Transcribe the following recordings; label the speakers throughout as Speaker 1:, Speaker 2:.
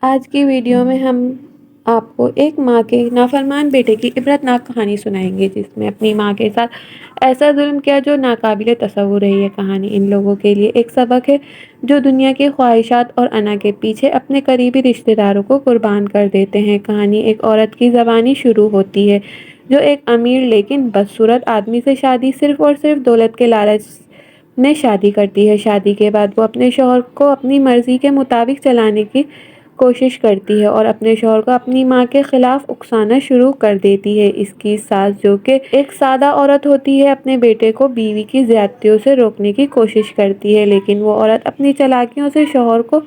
Speaker 1: آج کی ویڈیو میں ہم آپ کو ایک ماں کے نافرمان بیٹے کی عبرتناک کہانی سنائیں گے، جس نے اپنی ماں کے ساتھ ایسا ظلم کیا جو ناقابل تصور ہے۔ یہ کہانی ان لوگوں کے لیے ایک سبق ہے جو دنیا کی خواہشات اور انا کے پیچھے اپنے قریبی رشتہ داروں کو قربان کر دیتے ہیں۔ کہانی ایک عورت کی زبانی شروع ہوتی ہے جو ایک امیر لیکن بدصورت آدمی سے شادی صرف اور صرف دولت کے لالچ میں شادی کرتی ہے۔ شادی کے بعد وہ اپنے شوہر کو اپنی مرضی کے مطابق چلانے کی کوشش کرتی ہے اور اپنے شوہر کو اپنی ماں کے خلاف اکسانا شروع کر دیتی ہے۔ اس کی ساس، جو کہ ایک سادہ عورت ہوتی ہے، اپنے بیٹے کو بیوی کی زیادتیوں سے روکنے کی کوشش کرتی ہے، لیکن وہ عورت اپنی چالاکیوں سے شوہر کو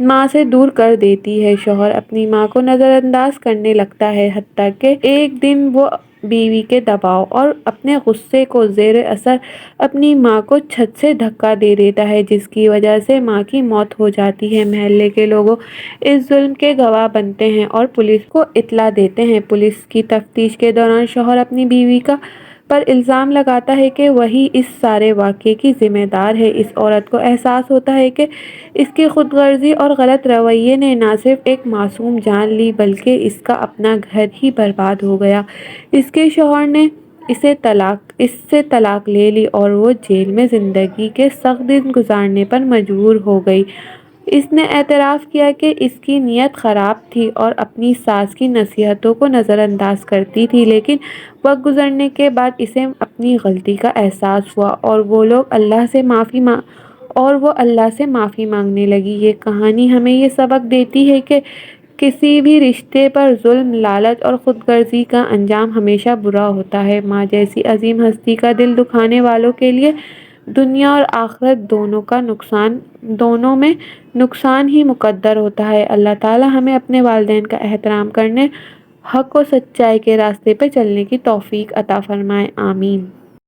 Speaker 1: ماں سے دور کر دیتی ہے۔ شوہر اپنی ماں کو نظر انداز کرنے لگتا ہے، حتیٰ کہ ایک دن وہ بیوی کے دباؤ اور اپنے غصے کو زیر اثر اپنی ماں کو چھت سے دھکا دے دیتا ہے، جس کی وجہ سے ماں کی موت ہو جاتی ہے۔ محلے کے لوگ اس ظلم کے گواہ بنتے ہیں اور پولیس کو اطلاع دیتے ہیں۔ پولیس کی تفتیش کے دوران شوہر اپنی بیوی پر الزام لگاتا ہے کہ وہی اس سارے واقعے کی ذمہ دار ہے۔ اس عورت کو احساس ہوتا ہے کہ اس کی خود غرضی اور غلط رویے نے نہ صرف ایک معصوم جان لی بلکہ اس کا اپنا گھر ہی برباد ہو گیا۔ اس کے شوہر نے اس سے طلاق لے لی اور وہ جیل میں زندگی کے سخت دن گزارنے پر مجبور ہو گئی۔ اس نے اعتراف کیا کہ اس کی نیت خراب تھی اور اپنی ساس کی نصیحتوں کو نظر انداز کرتی تھی، لیکن وقت گزرنے کے بعد اسے اپنی غلطی کا احساس ہوا اور وہ اللہ سے معافی مانگنے لگی۔ یہ کہانی ہمیں یہ سبق دیتی ہے کہ کسی بھی رشتے پر ظلم، لالچ اور خود غرضی کا انجام ہمیشہ برا ہوتا ہے۔ ماں جیسی عظیم ہستی کا دل دکھانے والوں کے لیے دنیا اور آخرت دونوں میں نقصان ہی مقدر ہوتا ہے۔ اللہ تعالیٰ ہمیں اپنے والدین کا احترام کرنے، حق و سچائی کے راستے پہ چلنے کی توفیق عطا فرمائے۔ آمین۔